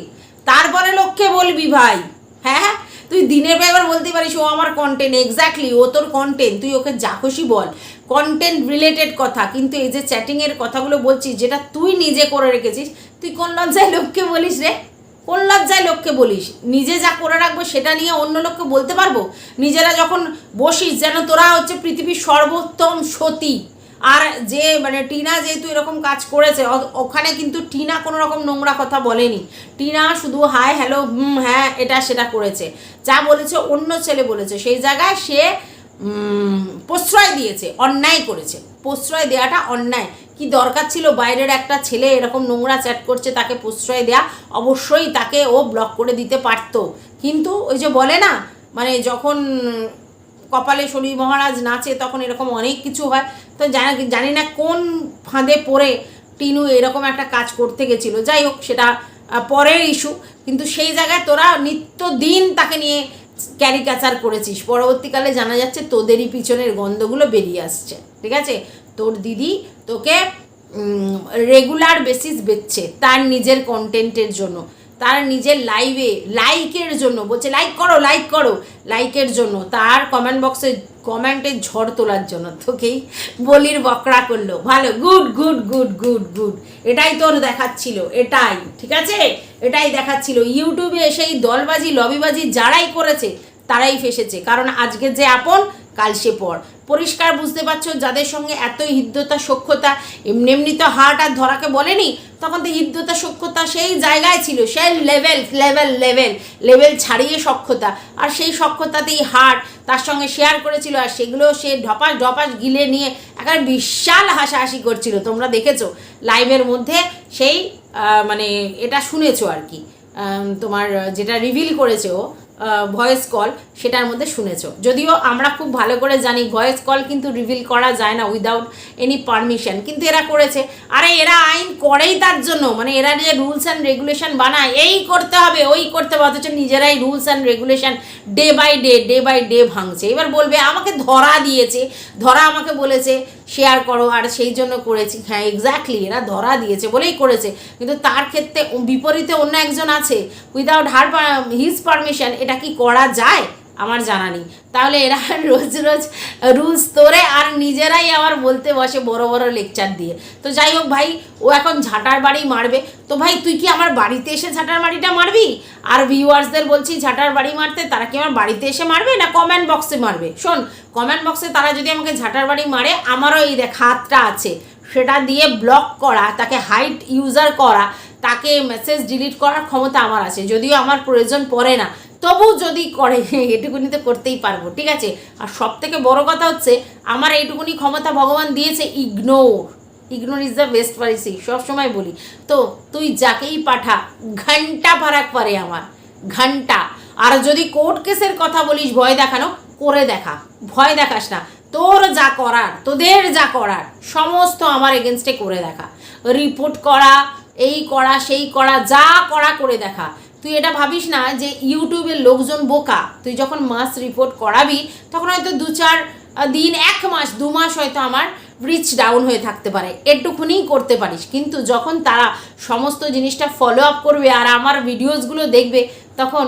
তারপরে লোককে বলবি ভাই। হ্যাঁ তুই দিনের বেলার বলতে পারিস ও আমার কন্টেন্ট, এক্স্যাক্টলি ও তোর কন্টেন্ট, তুই ওকে যা খুশি বল, কন্টেন্ট রিলেটেড কথা। কিন্তু এই যে চ্যাটিংয়ের কথাগুলো বলছিস যেটা তুই নিজে করে রেখেছিস, তুই কোন লজ্জায় লোককে বলিস রে, কোন লজ্জায় লোককে বলিস? নিজে যা করে রাখবো সেটা নিয়ে অন্য লোককে বলতে পারবো? নিজেরা যখন বসিস যেন তোরা হচ্ছে পৃথিবীর সর্বোত্তম সতী। আর যে মানে টিনা যেহেতু এরকম কাজ করেছে, ওখানে কিন্তু টিনা কোনো রকম নোংরা কথা বলেনি। টিনা শুধু হাই হ্যালো হ্যাঁ এটা সেটা করেছে, যা বলেছে অন্য ছেলে বলেছে, সেই জায়গায় সে প্রশ্রয় দিয়েছে, অন্যায় করেছে। প্রশ্রয় দেওয়াটা অন্যায়। কি দরকার ছিল বাইরের একটা ছেলে এরকম নোংরা চ্যাট করছে তাকে প্রশ্রয় দেয়া? অবশ্যই তাকে ও ব্লক করে দিতে পারতো। কিন্তু ওই যে বলে না, মানে যখন কপালে শনি মহারাজ নাচে তখন এরকম অনেক কিছু হয়। তো জানি না কোন ফাঁদে পড়ে টিনু এরকম একটা কাজ করতে গেছিলো। যাই হোক সেটা পরের ইস্যু, কিন্তু সেই জায়গায় তোরা নিত্যদিন তাকে নিয়ে ক্যারিকাচার করেছিস, পরবর্তীকালে জানা যাচ্ছে তোদেরই পিছনের গন্ধগুলো বেরিয়ে আসছে। ঠিক আছে, তোর দিদি তোকে রেগুলার বেসিস বেচছে তার নিজের কন্টেন্টের জন্য, তার নিজের লাইভে লাইকের জন্য বলছে লাইক করো লাইক করো, লাইকের জন্য, তার কমেন্ট বক্সে কমেন্টের ঝড় তোলার জন্য তোকেই বলির বকরা করলো। ভালো, good good good good good, এটাই তোর দেখাচ্ছিল, এটাই ঠিক আছে, এটাই দেখাচ্ছিল। ইউটিউবে সেই দলবাজি লবিবাজি যারাই করেছে তারাই ফেসেছে, কারণ আজকে যে আপন কাল সে পর। পরিষ্কার বুঝতে পারছো, যাদের সঙ্গে এত হৃদ্যতা সখ্যতা, এমনি এমনি তো হার্ট আর ধরাকে বলেনি, তখন তো হৃদ্যতা সখ্যতা সেই জায়গায় ছিল, সেই লেভেল লেভেল লেভেল লেভেল ছাড়িয়ে সখ্যতা, আর সেই সখ্যতাতেই হার্ট তার সঙ্গে শেয়ার করেছিল, আর সেগুলো সে ঢপাস ঢপাস গিলে নিয়ে একেবারে বিশাল হাসাহাসি করছিল। তোমরা দেখেছো লাইভের মধ্যে সেই মানে এটা শুনেছো আর কি, তোমার যেটা রিভিল করেছে ও ভয়েস কল, সেটার মধ্যে শুনেছো। যদিও আমরা খুব ভালো করে জানি ভয়েস কল কিন্তু রিভিল করা যায় না উইদাউট এনি পারমিশন, কিন্তু এরা করেছে। আরে এরা আইন করেই তার জন্য, মানে এরা যে রুলস অ্যান্ড রেগুলেশন বানায়, এই করতে হবে ওই করতে হবে, অথচ নিজেরাই rules and regulation day by day ভাঙছে। এবার বলবে আমাকে ধরা দিয়েছে, ধরা আমাকে বলেছে শেয়ার করো আর সেই জন্য করেছি। হ্যাঁ এক্স্যাক্টলি, এরা ধরা দিয়েছে বলেই করেছে, কিন্তু তার ক্ষেত্রে বিপরীতে অন্য একজন আছে, উইদাউট হিজ পারমিশন এটা কি করা যায় আমার জানা নেই। তাহলে এরা রোজ রোজ রুলস তোরে আর নিজেরাই আবার বলতে বসে বড় বড় লেকচার দিয়ে। তো যাই হোক ভাই, ও এখন ঝাঁটার বাড়ি মারবে। তো ভাই তুই কি আমার বাড়িতে এসে ঝাঁটার বাড়িটা মারবি? আর ভিউয়ার্সদের বলছি ঝাঁটার বাড়ি মারতে, তারা কি আমার বাড়িতে এসে মারবে না কমেন্ট বক্সে মারবে? শোন, কমেন্ট বক্সে তারা যদি আমাকে ঝাঁটার বাড়ি মারে, আমারও এই দেখ হাতটা আছে, সেটা দিয়ে ব্লক করা, তাকে হাইড ইউজার করা, তাকে মেসেজ ডিলিট করার ক্ষমতা আমার আছে, যদিও আমার প্রয়োজন পড়ে না, তবু যদি করে এটুকুনি তো করতেই পারবো। ঠিক আছে, আর সব থেকে বড় কথা হচ্ছে আমার এইটুকুনি ক্ষমতা ভগবান দিয়েছে, ignore is the best policy, সবসময় বলি। তো তুই যাকেই পাঠা, ঘন্টা ফারাক পারে আমার, ঘন্টা। আর যদি কোর্ট কেসের কথা বলিস ভয় দেখানো, করে দেখা, ভয় দেখাস না, তোর যা করার, তোদের যা করার সমস্ত আমার এগেনস্টে করে দেখা, রিপোর্ট করা, এই করা সেই করা, যা করা করে দেখা। তুই এটা ভাবিস না যে ইউটিউবের লোকজন বোকা, তুই যখন মাস রিপোর্ট করাবি তখন হয়তো 2-4 দিন, 1 মাস 2 মাস হয়তো আমার রিচ ডাউন হয়ে থাকতে পারে, এটুকুনি করতে পারিস, কিন্তু যখন তারা সমস্ত জিনিসটা ফলো আপ করবে আর আমার ভিডিওসগুলো দেখবে, তখন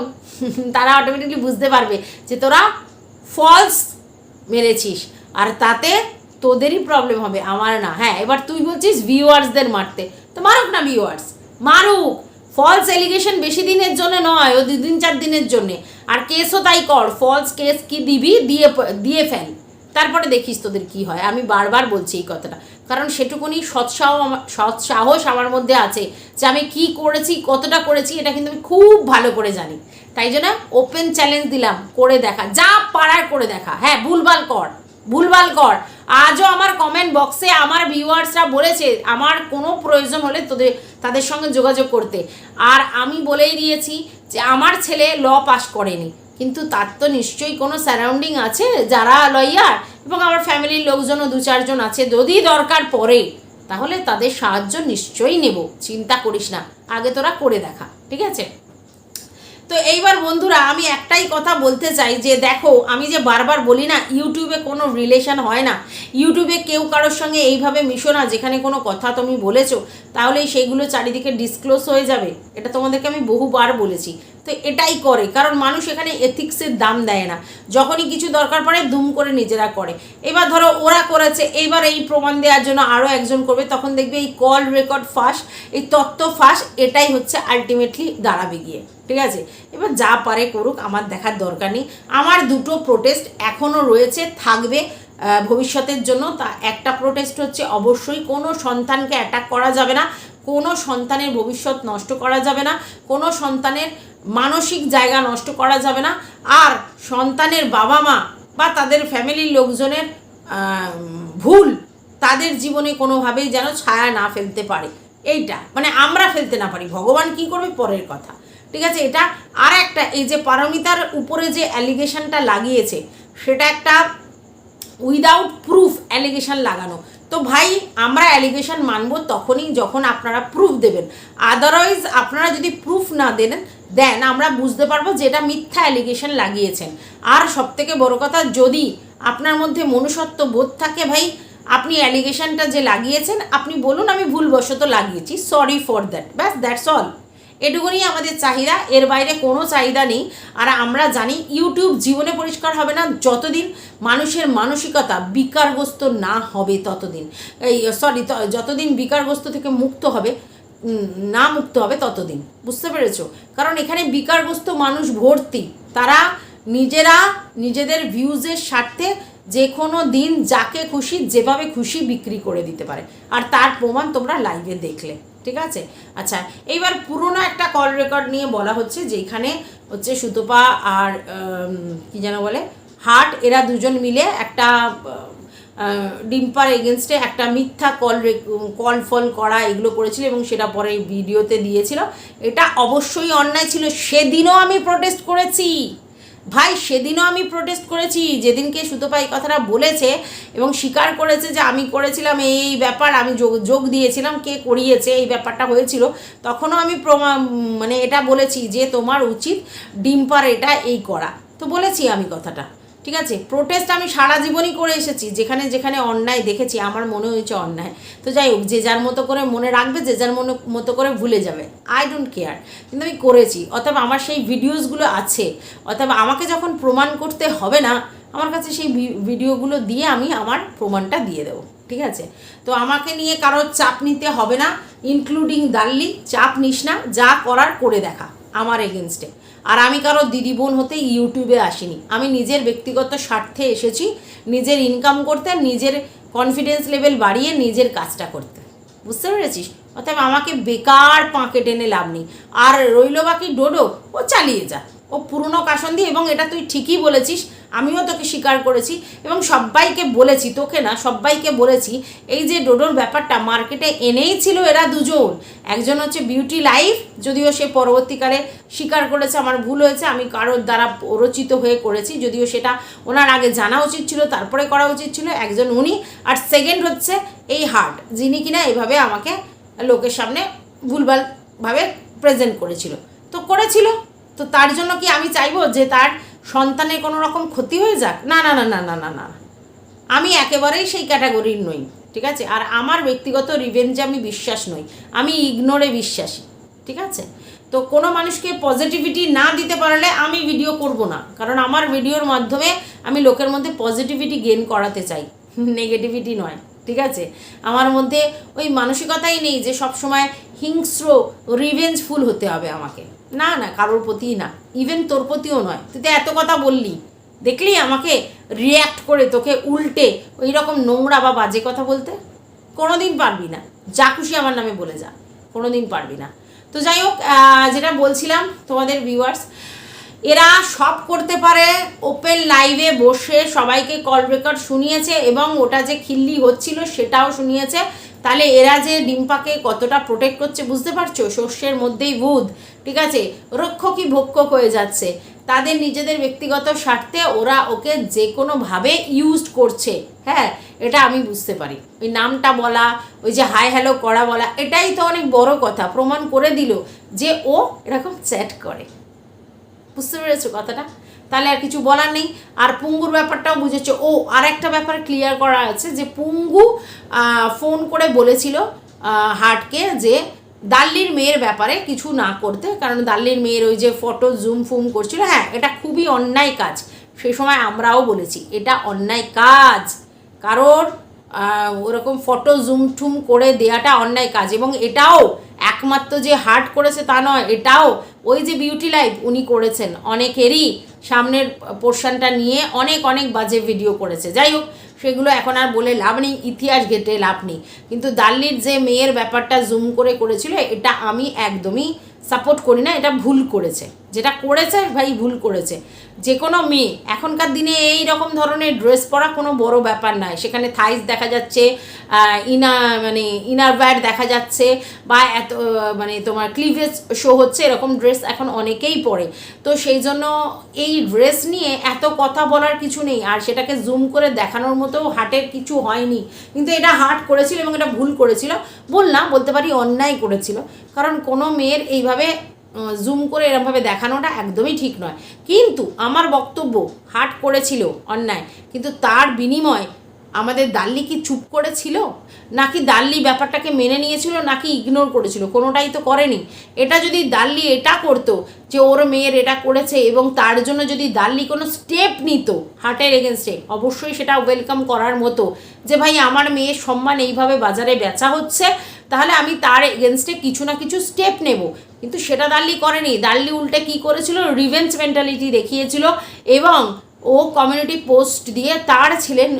তারা অটোমেটিকলি বুঝতে পারবে যে তোরা ফলস মেরেছিস, আর তাতে তোদেরই প্রবলেম হবে, আমার না। হ্যাঁ, এবার তুই বলছিস ভিউয়ার্সদের মারতে, তো মারুক না ভিউয়ার্স, মারুক। ফলস এলিগেশন বেশি দিনের জন্য নয়, ও 2-4 দিনের জন্যে। আর কেসও তাই কর, ফলস কেস কি দিবি, দিয়ে ফেল, তারপরে দেখিস তোদের কি হয়। আমি বারবার বলছি এই কথাটা, কারণ সেটুকুনি সৎসাহস আমার মধ্যে আছে যে আমি কি করেছি, কতটা করেছি, এটা কিন্তু আমি খুব ভালো করে জানি। তাই জন্য ওপেন চ্যালেঞ্জ দিলাম, করে দেখা, যা পারার করে দেখা। হ্যাঁ, ভুলভাল কর। আজও আমার কমেন্ট বক্সে আমার ভিউয়ার্সরা বলেছে আমার কোনো প্রয়োজন হলে তাদের সঙ্গে যোগাযোগ করতে, আর আমি বলেই দিয়েছি যে আমার ছেলে ল পাস করেনি, কিন্তু তার তো নিশ্চয়ই কোনো সারাউন্ডিং আছে যারা লয়ার, এবং আমার ফ্যামিলির লোকজনও 2-4 জন আছে, যদি দরকার পড়ে তাহলে তাদের সাহায্য নিশ্চয়ই নেব, চিন্তা করিস না, আগে তোরা করে দেখা। ঠিক আছে, তো এইবার বন্ধুরা আমি একটাই কথা বলতে চাই যে দেখো, আমি যে বারবার বলি না ইউটিউবে কোনো রিলেশন হয় না, ইউটিউবে কেউ কারোর সঙ্গে এইভাবে মিশো না, যেখানে কোনো কথা তুমি বলেছো তাহলেই সেইগুলো চারিদিকে ডিসক্লোজ হয়ে যাবে, এটা তোমাদেরকে আমি বহুবার বলেছি। তো এটাই করে, কারণ মানুষ এখানে এথিক্সের দাম দেয় না, যখনই কিছু দরকার পড়ে দুম করে নিজেরা করে। এবার ধরো ওরা করেছে, এইবার এই প্রমাণ দেওয়ার জন্য আরও একজন করবে, তখন দেখবে এই কল রেকর্ড ফাঁস, এই তত্ত্ব ফাঁস, এটাই হচ্ছে আলটিমেটলি দাঁড়াবে গিয়ে। ঠিক আছে, এবার যা পারে করুক, আমার দেখার দরকার নেই। আমার 2টো প্রোটেস্ট এখনও রয়েছে, থাকবে ভবিষ্যতের জন্য। তা একটা প্রোটেস্ট হচ্ছে অবশ্যই কোনো সন্তানকে অ্যাটাক করা যাবে না, কোনো সন্তানের ভবিষ্যৎ নষ্ট করা যাবে না, কোনো সন্তানের মানসিক জায়গা নষ্ট করা যাবে না, আর সন্তানের বাবা মা বা তাদের ফ্যামিলির লোকজনের ভুল তাদের জীবনে কোনোভাবেই যেন ছায়া না ফেলতে পারে, এইটা মানে আমরা ফেলতে না পারি, ভগবান কি করবে পরের কথা। ঠিক আছে, এটা আর একটা, এই যে পারমিতার উপরে যে অ্যালিগেশনটা লাগিয়েছে সেটা একটা উইদাউট প্রুফ অ্যালিগেশন লাগানো। তো ভাই আমরা অ্যালিগেশন মানবো তখনই যখন আপনারা প্রুফ দেবেন, আদারওয়াইজ আপনারা যদি প্রুফ না দেন দেন আমরা বুঝতে পারবো যে এটা মিথ্যা অ্যালিগেশন লাগিয়েছেন। আর সবথেকে বড় কথা, যদি আপনার মধ্যে মনুষ্যত্ব বোধ থাকে ভাই, আপনি অ্যালিগেশনটা যে লাগিয়েছেন আপনি বলুন আমি ভুলবশত লাগিয়েছি, সরি ফর দ্যাট, ব্যাস দ্যাটস অল। এটুকুনি আমাদের চাহিদা, এর বাইরে কোনো চাহিদা নেই। আর আমরা জানি ইউটিউব জীবনে পরিষ্কার হবে না যতদিন মানুষের মানসিকতা বিকারগ্রস্ত না হবে ততদিন, যতদিন বিকারগ্রস্ত থেকে মুক্ত হবে না মুক্ত হবে ততদিন, বুঝতে পেরেছো? কারণ এখানে বিকারগ্রস্ত মানুষ ভর্তি, তারা নিজেরা নিজেদের ভিউজের স্বার্থে যে কোনো দিন যাকে খুশি যেভাবে খুশি বিক্রি করে দিতে পারে, আর তার প্রমাণ তোমরা লাইভে দেখলে, ঠিক আছে? আচ্ছা, এইবার পুরোনো একটা কল রেকর্ড নিয়ে বলা হচ্ছে, যেখানে হচ্ছে সুতপা আর কি যেন বলে হার্ট, এরা দুজন মিলে একটা ডিম্পার এগেনস্টে একটা মিথ্যা কল ফল করা এগুলো করেছিল এবং সেটা পরে ভিডিওতে দিয়েছিল। এটা অবশ্যই অন্যায় ছিল, সেদিনও আমি প্রোটেস্ট করেছি ভাই, সেদিনও আমি প্রোটেস্ট করেছি। যেদিনকে সুতপা এই কথাটা বলেছে এবং স্বীকার করেছে যে আমি করেছিলাম এই ব্যাপার, আমি যোগ দিয়েছিলাম, কে করিয়েছে এই ব্যাপারটা হয়েছিল, তখনও আমি মানে এটা বলেছি যে তোমার উচিত ডিম্পার এটা এই করা, তো বলেছি আমি কথাটা, ঠিক আছে? প্রোটেস্ট আমি সারা জীবনই করে এসেছি, যেখানে যেখানে অন্যায় দেখেছি আমার মনে হয়েছে অন্যায়, তো যাই হোক, যে যার মতো করে মনে রাখবে, যে যার মতো করে ভুলে যাবে, আই ডোন্ট কেয়ার, কিন্তু আমি করেছি। অথবা আমার সেই ভিডিওসগুলো আছে, অথবা আমাকে যখন প্রমাণ করতে হবে না, আমার কাছে সেই ভিডিওগুলো দিয়ে আমি আমার প্রমাণটা দিয়ে দেবো, ঠিক আছে? তো আমাকে নিয়ে কারোর চাপ নিতে হবে না, ইনক্লুডিং দাল্লি, চাপ নিস না, যা করার করে দেখা আমার এগেনস্টে। আর আমি কারো দিদি বোন হতে ইউটিউবে আসিনি, আমি নিজের ব্যক্তিগত স্বার্থে এসেছি, নিজের ইনকাম করতে, নিজের কনফিডেন্স লেভেল বাড়িয়ে নিজের কাজটা করতে, বুঝতে পেরেছিস? অতএব আমাকে বেকার পাঁকে টেনে লাভ নেই। আর রইল বাকি ডোডো, ও চালিয়ে যা, ও পুরনো কাসন্দি। এবং এটা তুই ঠিকই বলেছিস, আমিও তোকে স্বীকার করেছি এবং সবাইকে বলেছি, তোকে না সবাইকে বলেছি, এই যে ডোডোর ব্যাপারটা মার্কেটে এনেই ছিল এরা দুজন। একজন হচ্ছে বিউটি লাইফ, যদিও সে পরবর্তীকালে স্বীকার করেছে আমার ভুল হয়েছে, আমি কারোর দ্বারা রচিত হয়ে করেছি, যদিও সেটা ওনার আগে জানা উচিত ছিল, তারপরে করা উচিত ছিল, একজন উনি। আর সেকেন্ড হচ্ছে এই হার্ট, যিনি কিনা এইভাবে আমাকে লোকের সামনে ভুলভালভাবে প্রেজেন্ট করেছিল, তো তার জন্য কি আমি চাইবো যে তার সন্তানের কোনো রকম ক্ষতি হয়ে যাক? না না না না না না না, আমি একেবারেই সেই ক্যাটাগরির নই, ঠিক আছে? আর আমার ব্যক্তিগত রিভেঞ্জে আমি বিশ্বাস নই, আমি ইগনোরে বিশ্বাসী, ঠিক আছে? তো কোনো মানুষকে পজিটিভিটি না দিতে পারলে আমি ভিডিও করব না, কারণ আমার ভিডিওর মাধ্যমে আমি লোকের মধ্যে পজিটিভিটি গেইন করাতে চাই, নেগেটিভিটি নয়, ঠিক আছে? আমার মধ্যে ওই মানসিকতাই নেই যে সবসময় হিংস্র রিভেঞ্জফুল হতে হবে আমাকে, না না, কারোর প্রতিই না, ইভেন তোর প্রতিও নয়। তুই তো এত কথা বললি, দেখলি আমাকে রিয়্যাক্ট করে তোকে উল্টে ওই রকম নোংরা বা বাজে কথা বলতে? কোনো দিন পারবি না, যা খুশি আমার নামে বলে যা, কোনো দিন পারবি না। তো যাই হোক, যেটা বলছিলাম তোমাদের ভিউয়ার্স, এরা সব করতে পারে, ওপেন লাইভে বসে সবাইকে কল রেকর্ড শুনিয়েছে এবং ওটা যে খিল্লি হচ্ছিল সেটাও শুনিয়েছে। তাহলে এরা যে ডিম্পাকে কতটা প্রোটেক্ট করছে বুঝতে পারছো? শস্যের মধ্যেই বুধ, ঠিক আছে? রক্ষকই ভক্ষক হয়ে যাচ্ছে, তাদের নিজেদের ব্যক্তিগত স্বার্থে ওরা ওকে যে কোনোভাবে ইউজ করছে। হ্যাঁ, এটা আমি বুঝতে পারি। ওই নামটা বলা, ওই যে হাই হ্যালো করা বলা, এটাই তো অনেক বড় কথা, প্রমাণ করে দিল যে ও এরকম চ্যাট করে, বুঝতে পেরেছো কথাটা? তাহলে আর কিছু বলার নেই। আর পুঙ্গুর ব্যাপারটাও বুঝেছো। ও আর একটা ব্যাপার ক্লিয়ার করা আছে যে পুঙ্গু ফোন করে বলেছিল হার্টকে যে দাল্লির মেয়ের ব্যাপারে কিছু না করতে, কারণ দাল্লির মেয়ের ওই যে ফটো জুম ফুম করছিল, হ্যাঁ এটা খুবই অন্যায় কাজ। সেই সময় আমরাও বলেছি এটা অন্যায় কাজ, কারোর ওরকম ফটো জুম টুম করে দেওয়াটা অন্যায় কাজ। এবং এটাও একমাত্র যে হার্ট করেছে তা নয়, এটাও ওই যে বিউটি লাইফ উনি করেছেন, অনেকেরই সামনের পোর্শনটা নিয়ে অনেক অনেক বাজে ভিডিও করেছে। যাই হোক, সেগুলো এখন আর বলে লাভ নেই, ইতিহাস ঘেটে লাভ নেই। কিন্তু দাল্লির যে মেয়ের ব্যাপারটা জুম করে করেছিল, এটা আমি একদমই সাপোর্ট করি না, এটা ভুল করেছে, যেটা করেছে ভাই ভুল করেছে। যে কোনো মেয়ে এখনকার দিনে এই রকম ধরনের ড্রেস পরা কোনো বড় ব্যাপার নয়, সেখানে থাইস দেখা যাচ্ছে, ইনার ওয়্যার দেখা যাচ্ছে, বা এত তোমার ক্লিভেজ শো হচ্ছে, এরকম ড্রেস এখন অনেকেই পরে। তো সেই জন্য এই ড্রেস নিয়ে এত কথা বলার কিছু নেই, আর সেটাকে জুম করে দেখানোর মতো হার্টের কিছু হয়নি। কিন্তু এটা হার্ট করেছিল এবং এটা ভুল করেছিল, বলতে পারি অন্যায় করেছিল। কারণ কোনো মেয়ের এইভাবে জুম করে এরমভাবে দেখানোটা একদমই ঠিক নয়। কিন্তু আমার বক্তব্য হার্ট করেছিল অন্যায়, কিন্তু তার বিনিময় আমাদের দাল্লি কি চুপ করেছিল, নাকি দাল্লি ব্যাপারটাকে মেনে নিয়েছিল, নাকি ইগনোর করেছিল? কোনোটাই তো করেনি। এটা যদি দাল্লি এটা করতো যে ওর মেয়ের এটা করেছে এবং তার জন্য যদি দাল্লি কোনো স্টেপ নিত হার্টের এগেনস্টে, অবশ্যই সেটা ওয়েলকাম করার মতো, যে ভাই আমার মেয়ের সম্মান এইভাবে বাজারে বেচা হচ্ছে, তাহলে আমি তার এগেনস্টে কিছু না কিছু স্টেপ নেব। কিন্তু সেটা দাল্লি করেনি। দাল্লি উল্টে কি করেছিল, রিভেঞ্জ মেন্টালিটি দেখিয়েছিল এবং ও কমিউনিটি পোস্ট দিয়ে তার ছেলের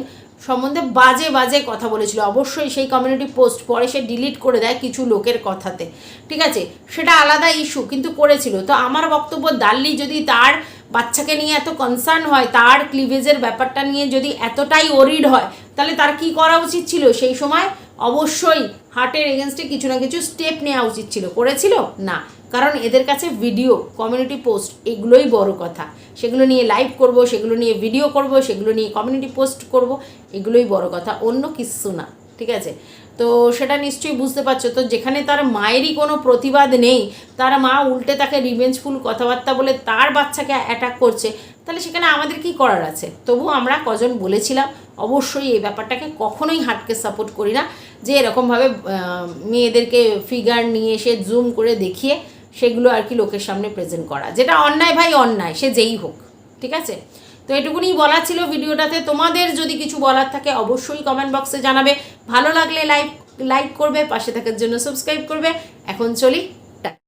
সম্বন্ধে বাজে বাজে কথা বলেছিল। অবশ্যই সেই কমিউনিটি পোস্ট পরে সে ডিলিট করে দেয় কিছু লোকের কথাতে, ঠিক আছে, সেটা আলাদা ইস্যু, কিন্তু করেছিল। তো আমার বক্তব্য, দাল্লি যদি তার বাচ্চাকে নিয়ে এত কনসার্ন হয়, তার ক্লিভেজের ব্যাপারটা নিয়ে যদি এতটাই ওরিড হয়, তাহলে তার কি করা উচিত ছিল সেই সময়? অবশ্যই হার্টের এগেনস্টে কিছু না কিছু স্টেপ নেওয়া উচিত ছিল। করেছিল না, কারণ এদের কাছে ভিডিও, কমিউনিটি পোস্ট এগুলোই বড় কথা। সেগুলো নিয়ে লাইভ করব, সেগুলো নিয়ে ভিডিও করব, সেগুলো নিয়ে কমিউনিটি পোস্ট করব, এগুলোই বড় কথা, অন্য কিচ্ছু না, ঠিক আছে? তো সেটা নিশ্চয়ই বুঝতে পারছো। তো যেখানে তার মায়েরই কোনো প্রতিবাদ নেই, তার মা উল্টে তাকে রিভেঞ্জফুল কথাবার্তা বলে তার বাচ্চাকে অ্যাটাক করছে, তাহলে সেখানে আমাদের কি করার আছে? তবু আমরা কজন বলেছিলাম, অবশ্যই এই ব্যাপারটাকে কখনোই হার্টকে সাপোর্ট করি না, যে এরকমভাবে মেয়েদেরকে ফিগার নিয়ে এসে জুম করে দেখিয়ে সেগুলো আর কি লোকের সামনে প্রেজেন্ট করা। যেটা অন্যায় ভাই অন্যায়, সে যেই হোক, ঠিক আছে? তো এটুকুনি বলার ছিল ভিডিওটাতে। তোমাদের যদি কিছু বলার থাকে অবশ্যই কমেন্ট বক্সে জানাবে। ভালো লাগলে লাইক করবে, পাশে থাকার জন্য সাবস্ক্রাইব করবে। এখন চলি।